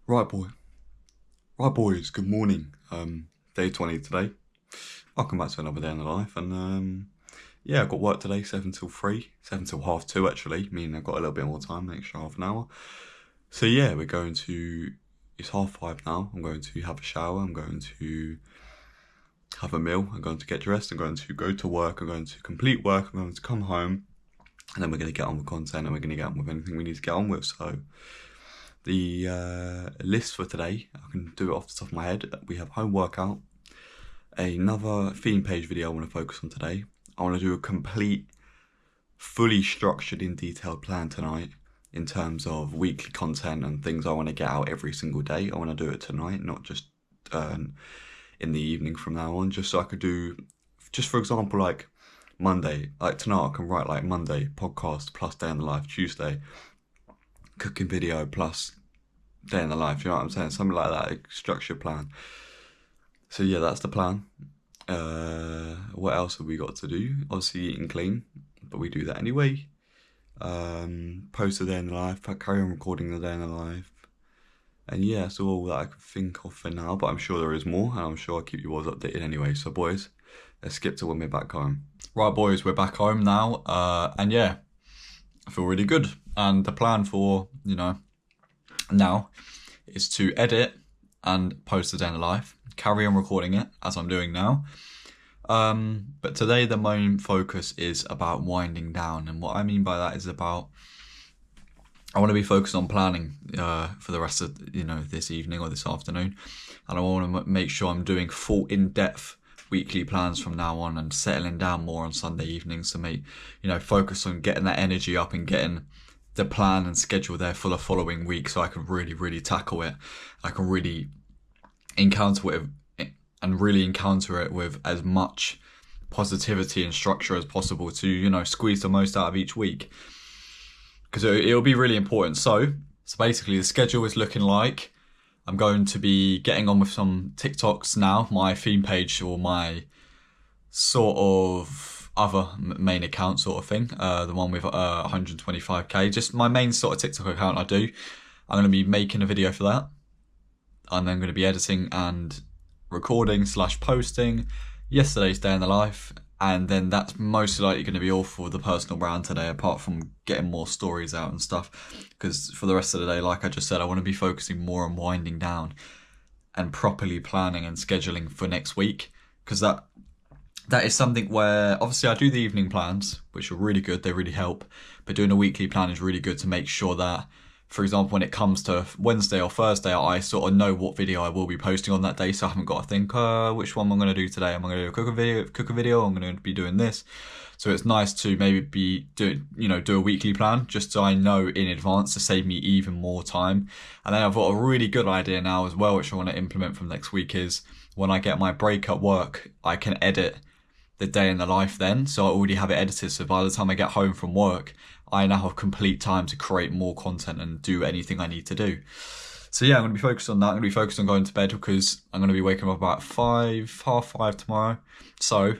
Right, boys, good morning. Day 20 today. Welcome back to another day in the life. And yeah, I've got work today, 7 till 3, 7 till half 2 actually, meaning I've got a little bit more time, an extra half an hour. So yeah, it's 5:30 now. I'm going to have a shower, I'm going to have a meal, I'm going to get dressed, I'm going to go to work, I'm going to complete work, I'm going to come home, and then we're going to get on with content and we're going to get on with anything we need to get on with. So the list for today, I can do it off the top of my head. We have home workout, another theme page video I want to focus on today. I want to do a complete, fully structured in detailed plan tonight in terms of weekly content and things I want to get out every single day. I want to do it tonight, not just in the evening from now on, just so I could do, just for example, like Monday, like tonight I can write like Monday, podcast plus day in the life, Tuesday, cooking video plus day in the life, you know what I'm saying? Something like that, a structured plan. So yeah, that's the plan. What else have we got to do? Obviously eating clean, but we do that anyway. Post a day in the life, carry on recording the day in the life. And yeah, that's all that I can think of for now, but I'm sure there is more, and I'm sure I'll keep you boys updated anyway. So boys, let's skip to when we're back home. Right boys, we're back home now, and yeah, I feel really good. And the plan for, now is to edit and post the day in the life, carry on recording it as I'm doing now. But today the main focus is about winding down. And what I mean by that is I want to be focused on planning for the rest of, this evening or this afternoon. And I want to make sure I'm doing full in-depth weekly plans from now on and settling down more on Sunday evenings to make, focus on getting that energy up and getting the plan and schedule there for the following week, so I can really, really tackle it. I can really encounter it with as much positivity and structure as possible to, squeeze the most out of each week. Because it'll be really important. So basically the schedule is looking like I'm going to be getting on with some TikToks now, my theme page or my sort of other main account sort of thing, the one with 125k, just my main sort of TikTok account I do. I'm going to be making a video for that. And then going to be editing and recording / posting yesterday's day in the life. And then that's most likely going to be all for the personal brand today, apart from getting more stories out and stuff. Because for the rest of the day, like I just said, I want to be focusing more on winding down and properly planning and scheduling for next week. Because that is something where, obviously I do the evening plans, which are really good, they really help. But doing a weekly plan is really good to make sure that, for example, when it comes to Wednesday or Thursday, I sort of know what video I will be posting on that day, so I haven't got to think, which one am I going to do today? Am I going to do a cook a video? I'm going to be doing this. So it's nice to maybe do a weekly plan, just so I know in advance to save me even more time. And then I've got a really good idea now as well, which I want to implement from next week, is when I get my break at work, I can edit the day in the life then. So I already have it edited, so by the time I get home from work, I now have complete time to create more content and do anything I need to do. So yeah, I'm going to be focused on that. I'm going to be focused on going to bed because I'm going to be waking up about half 5 tomorrow. So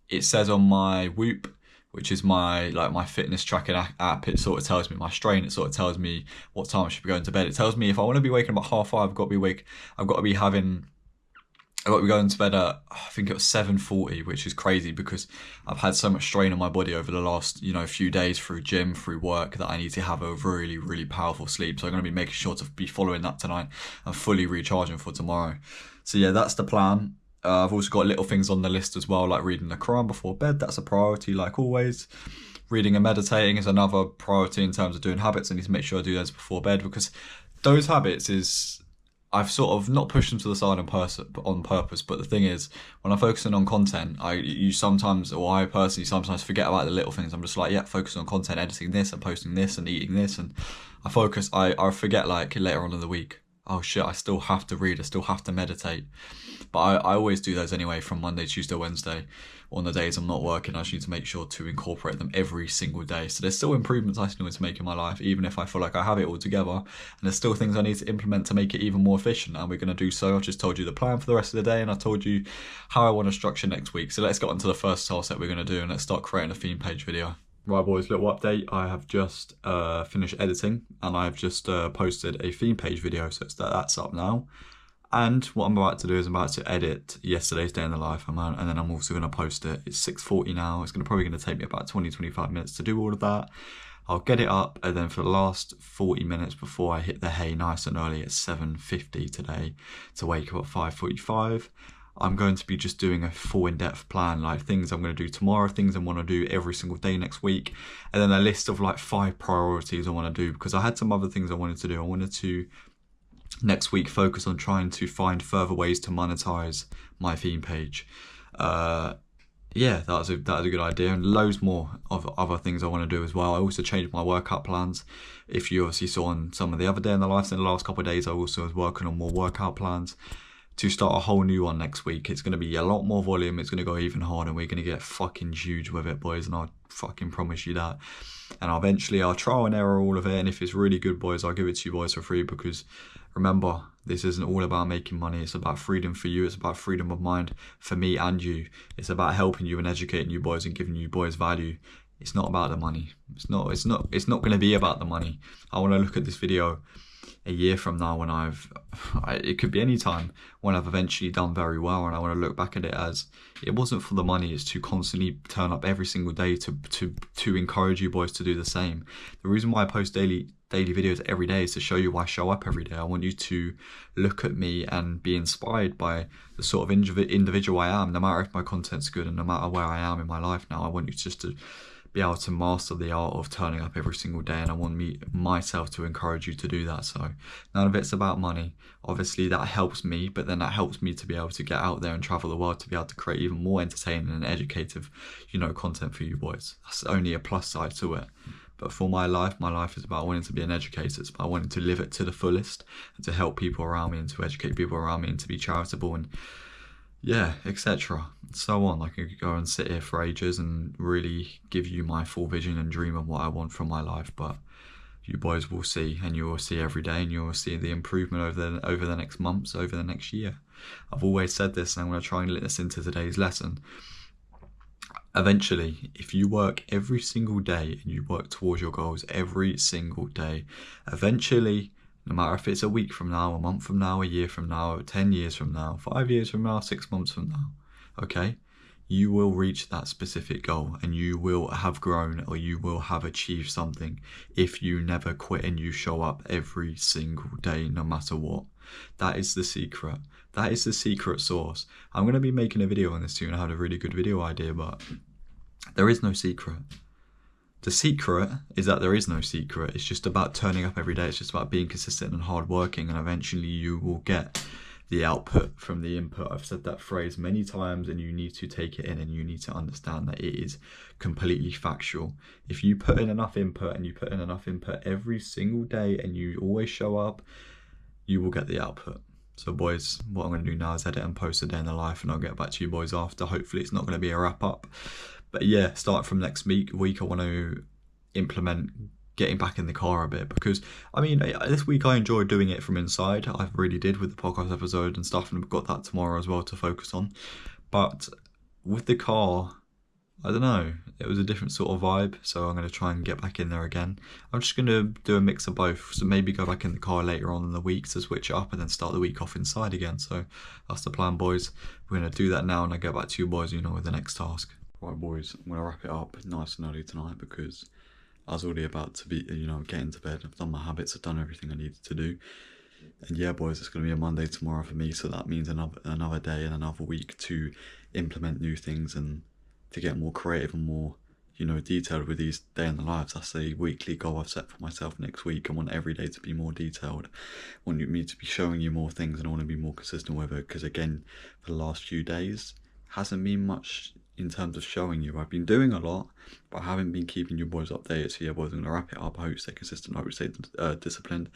it says on my Whoop, which is my fitness tracking app, it sort of tells me my strain, it sort of tells me what time I should be going to bed. It tells me if I want to be waking up at half 5, I've got to be going to bed at, I think it was 7:40, which is crazy because I've had so much strain on my body over the last, few days through gym, through work, that I need to have a really, really powerful sleep. So I'm going to be making sure to be following that tonight and fully recharging for tomorrow. So yeah, that's the plan. I've also got little things on the list as well, like reading the Quran before bed. That's a priority, like always. Reading and meditating is another priority in terms of doing habits. I need to make sure I do those before bed, because those habits I've sort of not pushed them to the side on purpose, but the thing is, when I'm focusing on content, I personally sometimes forget about the little things. I'm just like, yeah, focusing on content, editing this and posting this and eating this, and I forget like later on in the week, oh shit, I still have to read, I still have to meditate. But I always do those anyway from Monday, Tuesday, Wednesday. On the days I'm not working, I just need to make sure to incorporate them every single day. So there's still improvements I still need to make in my life, even if I feel like I have it all together. And there's still things I need to implement to make it even more efficient. And we're going to do so. I've just told you the plan for the rest of the day, and I told you how I want to structure next week. So let's get on to the first task that we're going to do, and let's start creating a theme page video. Right, boys, little update. I have just finished editing and I've just posted a theme page video, so that's up now. And what I'm about to do is I'm about to edit yesterday's day in the life, and then I'm also going to post it. It's 6:40 now. It's probably going to take me about 20-25 minutes to do all of that. I'll get it up, and then for the last 40 minutes before I hit the hay nice and early at 7:50 today to wake up at 5:45, I'm going to be just doing a full in-depth plan, like things I'm going to do tomorrow, things I want to do every single day next week, and then a list of like 5 priorities I want to do, because I had some other things I wanted to do. I wanted to next week focus on trying to find further ways to monetize my theme page. Yeah, that was a good idea, and loads more of other things I want to do as well. I also changed my workout plans. If you obviously saw on some of the other day in the life, in the last couple of days, I also was working on more workout plans to start a whole new one next week. It's going to be a lot more volume. It's going to go even harder. We're going to get fucking huge with it, boys, and I fucking promise you that. And eventually I'll trial and error all of it, and if it's really good, boys, I'll give it to you boys for free, because remember, this isn't all about making money. It's about freedom for you. It's about freedom of mind for me and you. It's about helping you and educating you boys and giving you boys value. It's not about the money. It's not going to be about the money. I want to look at this video a year from now when it could be any time, when I've eventually done very well, and I want to look back at it as it wasn't for the money. It's to constantly turn up every single day to encourage you boys to do the same. The reason why I post daily videos every day is to show you why I show up every day. I want you to look at me and be inspired by the sort of individual I am, no matter if my content's good and no matter where I am in my life now. I want you just to be able to master the art of turning up every single day, and I want myself to encourage you to do that. So none of it's about money. Obviously that helps me, but then that helps me to be able to get out there and travel the world, to be able to create even more entertaining and educative, content for you boys. That's only a plus side to it. But for my life is about wanting to be an educator. It's about wanting to live it to the fullest and to help people around me and to educate people around me and to be charitable and etc. So on. I could go and sit here for ages and really give you my full vision and dream of what I want from my life, but you boys will see, and you will see every day, and you will see the improvement over the next months, over the next year. I've always said this, and I'm going to try and let this into today's lesson. Eventually, if you work every single day and you work towards your goals every single day, eventually, no matter if it's a week from now, a month from now, a year from now, 10 years from now, 5 years from now, 6 months from now, okay, you will reach that specific goal, and you will have grown, or you will have achieved something if you never quit and you show up every single day, no matter what. That is the secret. That is the secret sauce. I'm going to be making a video on this soon. I had a really good video idea, but there is no secret. The secret is that there is no secret. It's just about turning up every day. It's just about being consistent and hardworking, and eventually you will get the output from the input. I've said that phrase many times, and you need to take it in, and you need to understand that it is completely factual. If you put in enough input, and you put in enough input every single day, and you always show up, you will get the output. So boys, what I'm going to do now is edit and post a day in the life, and I'll get back to you boys after. Hopefully it's not going to be a wrap up. But yeah, start from next week, I want to implement getting back in the car a bit, because I mean, this week I enjoyed doing it from inside. I really did, with the podcast episode and stuff, and I've got that tomorrow as well to focus on. But with the car, I don't know, it was a different sort of vibe, so I'm going to try and get back in there again. I'm just going to do a mix of both, so maybe go back in the car later on in the week to switch it up, and then start the week off inside again. So that's the plan, boys. We're going to do that now, and I'll get back to you boys, with the next task. Right, boys, I'm going to wrap it up nice and early tonight, because I was already about to be, getting to bed. I've done my habits, I've done everything I needed to do. And yeah, boys, it's going to be a Monday tomorrow for me, so that means another day and another week to implement new things and to get more creative and more, detailed with these day in the lives. That's a weekly goal I've set for myself next week. I want every day to be more detailed. I want me to be showing you more things, and I want to be more consistent with it, because again, for the last few days, hasn't been much in terms of showing you. I've been doing a lot, but I haven't been keeping you boys updated. So yeah, boys, I'm going to wrap it up. I hope you stay consistent. I hope you stay disciplined.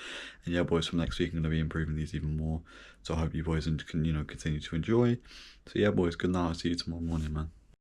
And yeah, boys, from next week, I'm going to be improving these even more. So I hope you boys can, continue to enjoy. So yeah, boys, good night. I'll see you tomorrow morning, man.